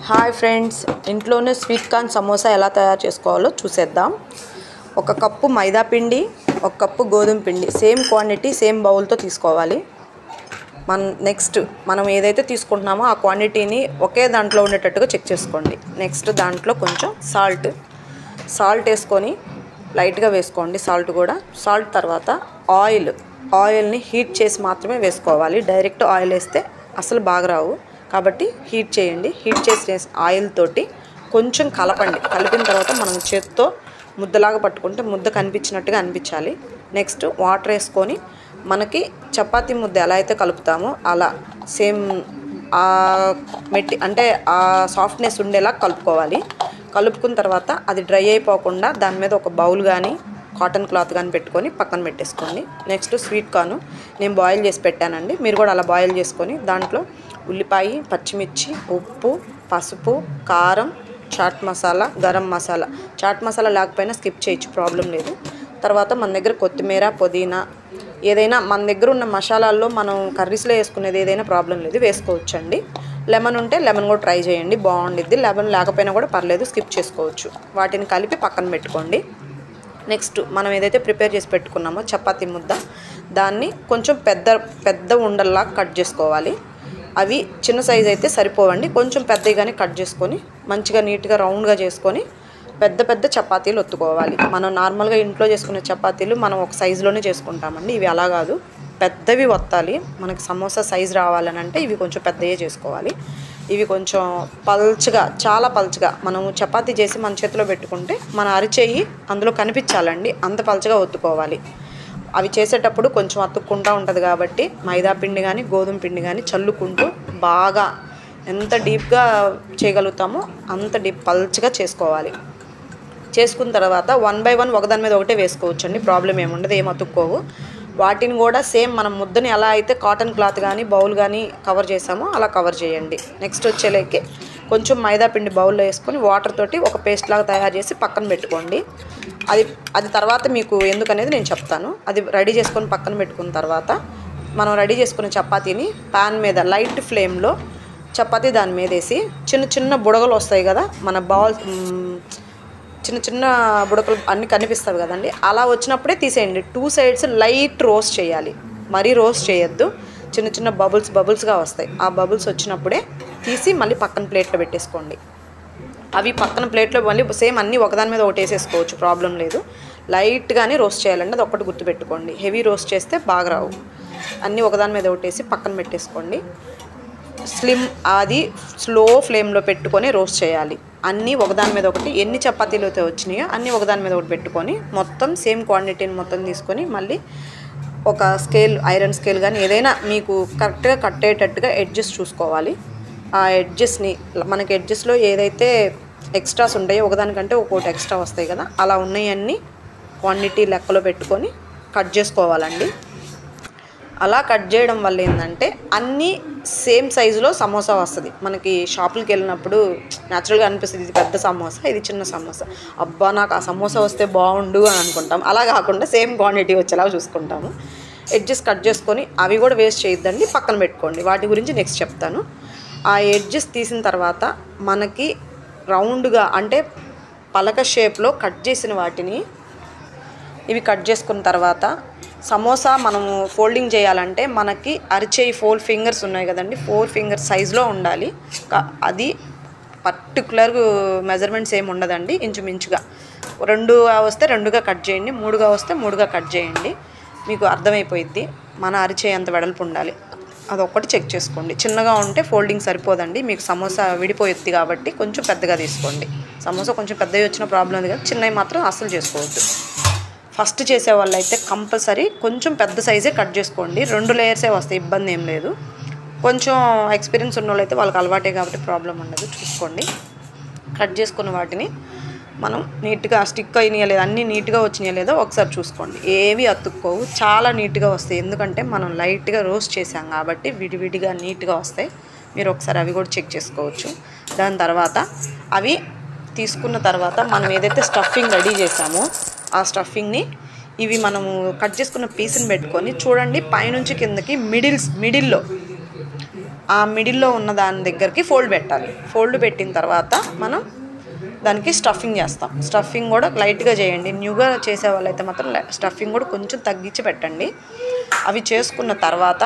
Hi friends, ఇంట్లోనే sweet corn samosa ఎలా తయారు చేసుకోవాలో చూసేద్దాం. ఒక కప్పు మైదా పిండి, ఒక కప్పు గోధుమ పిండి, సేమ్ క్వాంటిటీ సేమ్ బౌల్తో తీసుకోవాలి. మనం ఏదైతే తీసుకుంటున్నామో ఆ క్వాంటిటీని ఒకే దాంట్లో ఉండేటట్టుగా చెక్ చేసుకోండి. నెక్స్ట్ దాంట్లో కొంచెం సాల్ట్ వేసుకొని లైట్గా వేసుకోండి. సాల్ట్ తర్వాత ఆయిల్ని హీట్ చేసి మాత్రమే వేసుకోవాలి. డైరెక్ట్ ఆయిల్ వేస్తే అసలు బాగా రావు, కాబట్టి హీట్ చేయండి. హీట్ చేసి ఆయిల్ తోటి కొంచెం కలపండి. కలిపిన తర్వాత మనం చేత్తో ముద్దలాగా పట్టుకుంటే ముద్ద కనిపించినట్టుగా అనిపించాలి. నెక్స్ట్ వాటర్ వేసుకొని మనకి చపాతీ ముద్ద ఎలా అయితే కలుపుతామో అలా సేమ్ అంటే ఆ సాఫ్ట్నెస్ ఉండేలా కలుపుకోవాలి. కలుపుకున్న తర్వాత అది డ్రై అయిపోకుండా దాని మీద ఒక బౌల్ కానీ కాటన్ క్లాత్ కానీ పెట్టుకొని పక్కన పెట్టేసుకోండి. నెక్స్ట్ స్వీట్ కార్న్ నేను బాయిల్ చేసి పెట్టానండి. మీరు కూడా అలా బాయిల్ చేసుకొని దాంట్లో ఉల్లిపాయ, పచ్చిమిర్చి, ఉప్పు, పసుపు, కారం, చాట్ మసాలా, గరం మసాలా. చాట్ మసాలా లేకపోయినా స్కిప్ చేయొచ్చు, ప్రాబ్లం లేదు. తర్వాత మన దగ్గర కొత్తిమీర, పుదీనా ఏదైనా మన దగ్గర ఉన్న మసాలాల్లో మనం కర్రీస్లో వేసుకునేది ఏదైనా ప్రాబ్లం లేదు, వేసుకోవచ్చండి. లెమన్ ఉంటే లెమన్ కూడా ట్రై చేయండి, బాగుండిద్ది. లెమన్ లేకపోయినా కూడా పర్లేదు, స్కిప్ చేసుకోవచ్చు. వాటిని కలిపి పక్కన పెట్టుకోండి. నెక్స్ట్ మనం ఏదైతే ప్రిపేర్ చేసి పెట్టుకున్నామో చపాతీ ముద్ద, దాన్ని కొంచెం పెద్ద ఉండల్లా కట్ చేసుకోవాలి. అవి చిన్న సైజు అయితే సరిపోవండి, కొంచెం పెద్దగానే కట్ చేసుకొని మంచిగా నీట్గా రౌండ్గా చేసుకొని పెద్ద చపాతీలు ఒత్తుకోవాలి. మనం నార్మల్గా ఇంట్లో చేసుకునే చపాతీలు మనం ఒక సైజులోనే చేసుకుంటామండి. ఇవి అలా కాదు, పెద్దవి ఒత్తాలి. మనకి సమోసా సైజు రావాలని అంటే ఇవి కొంచెం పెద్దయే చేసుకోవాలి. ఇవి కొంచెం పల్చగా, చాలా పల్చగా మనం చపాతీ చేసి మన చేతిలో పెట్టుకుంటే మన అరిచేయి అందులో కనిపించాలండి, అంత పల్చగా ఒత్తుకోవాలి. అవి చేసేటప్పుడు కొంచెం అతుక్కుంటూ ఉంటుంది కాబట్టి మైదా పిండి కానీ గోధుమ పిండి కానీ చల్లుకుంటూ బాగా ఎంత డీప్గా చేయగలుగుతామో అంత పల్చగా చేసుకోవాలి. చేసుకున్న తర్వాత 1 by 1 ఒకదాని మీద ఒకటే వేసుకోవచ్చండి, ప్రాబ్లం ఏముండదు, ఏం అతుక్కోవు. వాటిని కూడా సేమ్ మనం ముద్దని ఎలా అయితే కాటన్ క్లాత్ కానీ బౌల్ కానీ కవర్ చేసామో అలా కవర్ చేయండి. నెక్స్ట్ వచ్చేలేకి కొంచెం మైదా పిండి బౌల్లో వేసుకొని వాటర్ తోటి ఒక పేస్ట్ లాగా తయారు చేసి పక్కన పెట్టుకోండి. అది తర్వాత మీకు ఎందుకనేది నేను చెప్తాను. అది రెడీ చేసుకొని పక్కన పెట్టుకున్న తర్వాత మనం రెడీ చేసుకున్న చపాతీని ప్యాన్ మీద లైట్ ఫ్లేమ్లో చపాతీ దాని మీద వేసి చిన్న బుడగలు వస్తాయి కదా, మన చిన్న బుడకలు అన్నీ కనిపిస్తాయి కదండి, అలా వచ్చినప్పుడే తీసేయండి. 2 sides లైట్ రోస్ట్ చేయాలి, మరీ రోస్ట్ చేయొద్దు. చిన్న బబుల్స్గా వస్తాయి. ఆ బబుల్స్ వచ్చినప్పుడే తీసి మళ్ళీ పక్కన ప్లేట్లో పెట్టేసుకోండి. అవి పక్కన ప్లేట్లో మళ్ళీ సేమ్ అన్నీ ఒకదాని మీద ఒకటి వేసేసుకోవచ్చు, ప్రాబ్లం లేదు. లైట్గానే రోస్ట్ చేయాలండి, అది ఒక్కటి గుర్తుపెట్టుకోండి. హెవీ రోస్ట్ చేస్తే బాగా రావు. అన్నీ ఒకదాని మీద ఒకటి వేసి పక్కన పెట్టేసుకోండి. స్లో ఫ్లేమ్లో పెట్టుకొని రోస్ట్ చేయాలి. అన్నీ ఒకదాని మీద ఒకటి, ఎన్ని చపాతీలు అయితే వచ్చినాయో అన్నీ ఒకదాని మీద ఒకటి పెట్టుకొని మొత్తం సేమ్ క్వాంటిటీని మొత్తం తీసుకొని మళ్ళీ ఒక ఐరన్ స్కేల్ కానీ ఏదైనా మీకు కరెక్ట్గా కట్ అయ్యేటట్టుగా ఎడ్జెస్ చూసుకోవాలి. ఆ ఎడ్జెస్ని మనకి ఎడ్జెస్లో ఏదైతే ఎక్స్ట్రాస్ ఉంటాయో ఒకదానికంటే ఒక్కొక్కటి ఎక్స్ట్రా వస్తాయి కదా, అలా ఉన్నాయన్నీ క్వాంటిటీ లెక్కలో పెట్టుకొని కట్ చేసుకోవాలండి. అలా కట్ చేయడం వల్ల ఏంటంటే అన్నీ సేమ్ సైజులో సమోసా వస్తుంది. మనకి షాపులకి వెళ్ళినప్పుడు న్యాచురల్గా అనిపిస్తుంది, ఇది పెద్ద సమోసా, ఇది చిన్న సమోసా, అబ్బా నాకు ఆ సమోసా వస్తే బాగుండు అని అనుకుంటాం. అలా కాకుండా సేమ్ క్వాంటిటీ వచ్చేలా చూసుకుంటాము. ఎడ్జెస్ కట్ చేసుకొని అవి కూడా వేస్ట్ చేయొద్దండి, పక్కన పెట్టుకోండి. వాటి గురించి నెక్స్ట్ చెప్తాను. ఆ ఎడ్జెస్ తీసిన తర్వాత మనకి రౌండ్గా అంటే పలక షేప్లో కట్ చేసిన వాటిని ఇవి కట్ చేసుకున్న తర్వాత సమోసా మనము ఫోల్డింగ్ చేయాలంటే మనకి అరిచేయి 4 fingers ఉన్నాయి కదండి, 4 fingers సైజులో ఉండాలి. అది పర్టికులర్ మెజర్మెంట్స్ ఏమి ఉండదండి, ఇంచుమించుగా 2గా వస్తే 2గా కట్ చేయండి, 3గా వస్తే 3గా కట్ చేయండి. మీకు అర్థమైపోయిద్ది. మన అరిచేయి అంత వెడల్పు ఉండాలి, అదొక్కటి చెక్ చేసుకోండి. చిన్నగా ఉంటే ఫోల్డింగ్ సరిపోదండి, మీకు సమోసా విడిపోయిద్ది కాబట్టి కొంచెం పెద్దగా తీసుకోండి. సమోసా కొంచెం పెద్దవి వచ్చిన ప్రాబ్లం ఉంది కదా, చిన్నవి మాత్రం అస్సలు చేసుకోవద్దు. ఫస్ట్ చేసే వాళ్ళు అయితే కంపల్సరీ కొంచెం పెద్ద సైజే కట్ చేసుకోండి, 2 లేయర్సే వస్తాయి, ఇబ్బంది ఏం లేదు. కొంచెం ఎక్స్పీరియన్స్ ఉన్న వాళ్ళు అయితే వాళ్ళకి అలవాటే కాబట్టి ప్రాబ్లం ఉండదు. చూసుకోండి, కట్ చేసుకున్న వాటిని మనం నీట్గా స్టిక్ అయినాయా లేదా, అన్నీ నీట్గా వచ్చినాయా లేదో ఒకసారి చూసుకోండి. ఏవి అతుక్కోవు, చాలా నీట్గా వస్తాయి. ఎందుకంటే మనం లైట్గా రోస్ట్ చేసాం కాబట్టి విడివిడిగా నీట్గా వస్తాయి. మీరు ఒకసారి అవి కూడా చెక్ చేసుకోవచ్చు. దాని తర్వాత అవి తీసుకున్న తర్వాత మనం ఏదైతే స్టఫింగ్ రెడీ చేసామో ఆ స్టఫింగ్ని ఇవి మనము కట్ చేసుకున్న పీస్ని పెట్టుకొని చూడండి, పైనుంచి కిందకి మిడిల్లో ఆ మిడిల్లో ఉన్న దాని దగ్గరికి ఫోల్డ్ పెట్టాలి. ఫోల్డ్ పెట్టిన తర్వాత మనం దానికి స్టఫింగ్ చేస్తాం. స్టఫింగ్ కూడా లైట్గా చేయండి. న్యూగా చేసే వాళ్ళైతే మాత్రం స్టఫింగ్ కూడా కొంచెం తగ్గించి పెట్టండి. అవి చేసుకున్న తర్వాత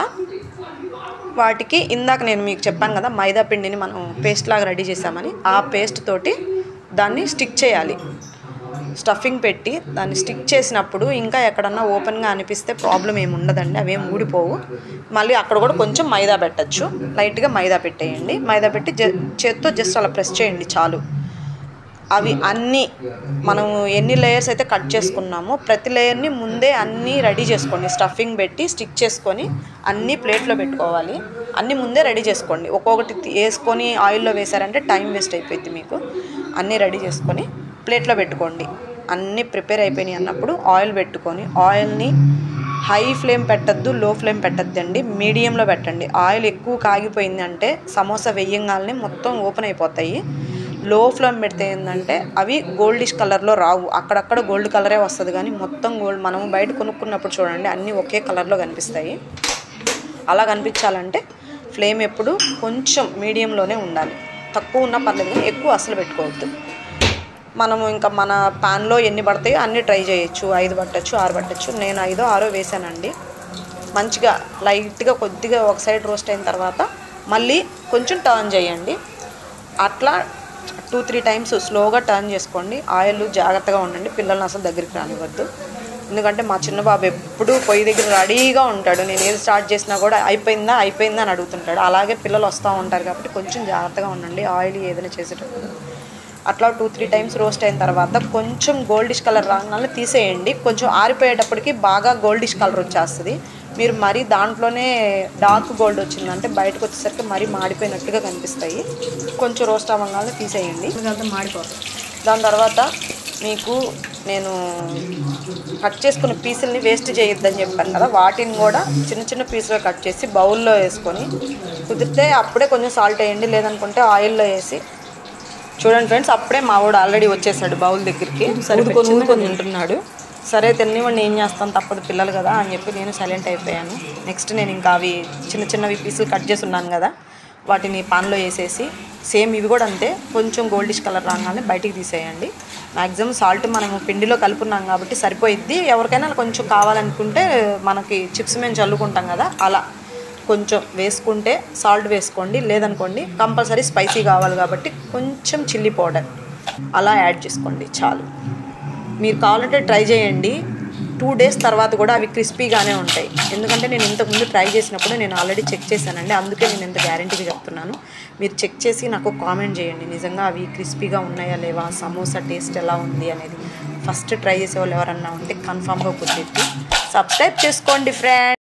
వాటికి ఇందాక నేను మీకు చెప్పాను కదా మైదా పిండిని మనం పేస్ట్ లాగా రెడీ చేసామని, ఆ పేస్ట్ తోటి దాన్ని స్టిక్ చేయాలి. స్టఫింగ్ పెట్టి దాన్ని స్టిక్ చేసినప్పుడు ఇంకా ఎక్కడన్నా ఓపెన్గా అనిపిస్తే ప్రాబ్లం ఏమి ఉండదండి, అవేం ఊడిపోవు. మళ్ళీ అక్కడ కూడా కొంచెం మైదా పెట్టచ్చు. లైట్గా మైదా పెట్టేయండి. మైదా పెట్టి చేత్తో జస్ట్ అలా ప్రెస్ చేయండి చాలు. అవి అన్నీ మనం ఎన్ని లేయర్స్ అయితే కట్ చేసుకున్నామో ప్రతి లేయర్ని ముందే అన్నీ రెడీ చేసుకోండి. స్టఫింగ్ పెట్టి స్టిక్ చేసుకొని అన్నీ ప్లేట్లో పెట్టుకోవాలి. అన్నీ ముందే రెడీ చేసుకోండి. ఒక్కొక్కటి వేసుకొని ఆయిల్లో వేసారంటే టైం వేస్ట్ అయిపోయింది మీకు. అన్నీ రెడీ చేసుకొని ప్లేట్లో పెట్టుకోండి. అన్నీ ప్రిపేర్ అయిపోయినాయి అన్నప్పుడు ఆయిల్ పెట్టుకొని, ఆయిల్ని హై ఫ్లేమ్ పెట్టద్దు, లో ఫ్లేమ్ పెట్టద్దండి, మీడియంలో పెట్టండి. ఆయిల్ ఎక్కువ కాగిపోయింది అంటే సమోసా వేయంగానే మొత్తం ఓపెన్ అయిపోతాయి. లో ఫ్లేమ్ పెడితే ఏంటంటే అవి గోల్డిష్ కలర్లో రావు, అక్కడక్కడ గోల్డ్ కలరే వస్తుంది. కానీ మొత్తం గోల్డ్ మనం బయట కొనుక్కున్నప్పుడు చూడండి అన్నీ ఒకే కలర్లో కనిపిస్తాయి. అలా కనిపించాలంటే ఫ్లేమ్ ఎప్పుడు కొంచెం మీడియంలోనే ఉండాలి. తక్కువ ఉన్నా పర్లేదు కానీ ఎక్కువ అసలు పెట్టుకోవద్దు. మనము ఇంకా మన ప్యాన్లో ఎన్ని పడతాయో అన్నీ ట్రై చేయొచ్చు. 5 పట్టచ్చు, 6 పట్టచ్చు. నేను 5, 6 వేసానండి. మంచిగా లైట్గా కొద్దిగా ఒక సైడ్ రోస్ట్ అయిన తర్వాత మళ్ళీ కొంచెం టర్న్ చేయండి. అట్లా 2-3 టైమ్స్ స్లోగా టర్న్ చేసుకోండి. ఆయిల్ జాగ్రత్తగా ఉండండి. పిల్లల్ని అసలు దగ్గరికి రానివ్వద్దు. ఎందుకంటే మా చిన్న బాబు ఎప్పుడు పొయ్యి దగ్గర రెడీగా ఉంటాడు. నేను ఏది స్టార్ట్ చేసినా కూడా అయిపోయిందా అని అడుగుతుంటాడు. అలాగే పిల్లలు వస్తూ ఉంటారు కాబట్టి కొంచెం జాగ్రత్తగా ఉండండి ఆయిల్ ఏదైనా చేసేటప్పుడు. అట్లా 2-3 టైమ్స్ రోస్ట్ అయిన తర్వాత కొంచెం గోల్డిష్ కలర్ రాగానే తీసేయండి. కొంచెం ఆరిపోయేటప్పటికి బాగా గోల్డిష్ కలర్ వచ్చేస్తుంది. మీరు మరీ దాంట్లోనే డార్క్ గోల్డ్ వచ్చిందంటే బయటకు వచ్చేసరికి మరీ మాడిపోయినట్టుగా కనిపిస్తాయి. కొంచెం రోస్ట్ అవ్వగానే తీసేయండి, మాడిపోతుంది. దాని తర్వాత మీకు నేను కట్ చేసుకున్న పీసుల్ని వేస్ట్ చేయొద్దని చెప్పాను కదా, వాటిని కూడా చిన్న చిన్న పీసులుగా కట్ చేసి బౌల్లో వేసుకొని, కుదిరితే అప్పుడే కొంచెం సాల్ట్ వేయండి, లేదనుకుంటే ఆయిల్లో వేసి చూడండి ఫ్రెండ్స్. అప్పుడే మా వాడు ఆల్రెడీ వచ్చేసాడు బౌల్ దగ్గరికి, ఊదుకొని తింటున్నాడు. సరే తినేవాడిని ఏం చేస్తాను, తప్పదు పిల్లలు కదా అని చెప్పి నేను సైలెంట్ అయిపోయాను. నెక్స్ట్ నేను ఇంకా అవి చిన్న చిన్నవి పీసులు కట్ చేసి ఉన్నాను కదా, వాటిని పాన్లో వేసేసి సేమ్ ఇవి కూడా అంతే కొంచెం గోల్డిష్ కలర్ రాగానే బయటికి తీసేయండి. మ్యాక్సిమం సాల్ట్ మనము పిండిలో కలుపున్నాం కాబట్టి సరిపోయిద్ది. ఎవరికైనా కొంచెం కావాలనుకుంటే మనకి చిప్స్ మేము చల్లుకుంటాం కదా, అలా కొంచెం వేసుకుంటే సాల్ట్ వేసుకోండి. లేదనుకోండి కంపల్సరీ స్పైసీ కావాలి కాబట్టి కొంచెం చిల్లీ పౌడర్ అలా యాడ్ చేసుకోండి చాలు. మీరు కావాలంటే ట్రై చేయండి. 2 డేస్ తర్వాత కూడా అవి క్రిస్పీగానే ఉంటాయి. ఎందుకంటే నేను ఇంతకుముందు ట్రై చేసినప్పుడు నేను ఆల్రెడీ చెక్ చేశానండి, అందుకే నేను ఇంత గ్యారంటీగా చెప్తున్నాను. మీరు చెక్ చేసి నాకు కామెంట్ చేయండి నిజంగా అవి క్రిస్పీగా ఉన్నాయా లేవా, సమోసా టేస్ట్ ఎలా ఉంది అనేది. ఫస్ట్ ట్రై చేసే వాళ్ళు ఎవరన్నా ఉంటే కన్ఫామ్గా కుదిరిద్ది. సబ్స్క్రైబ్ చేసుకోండి ఫ్రెండ్స్.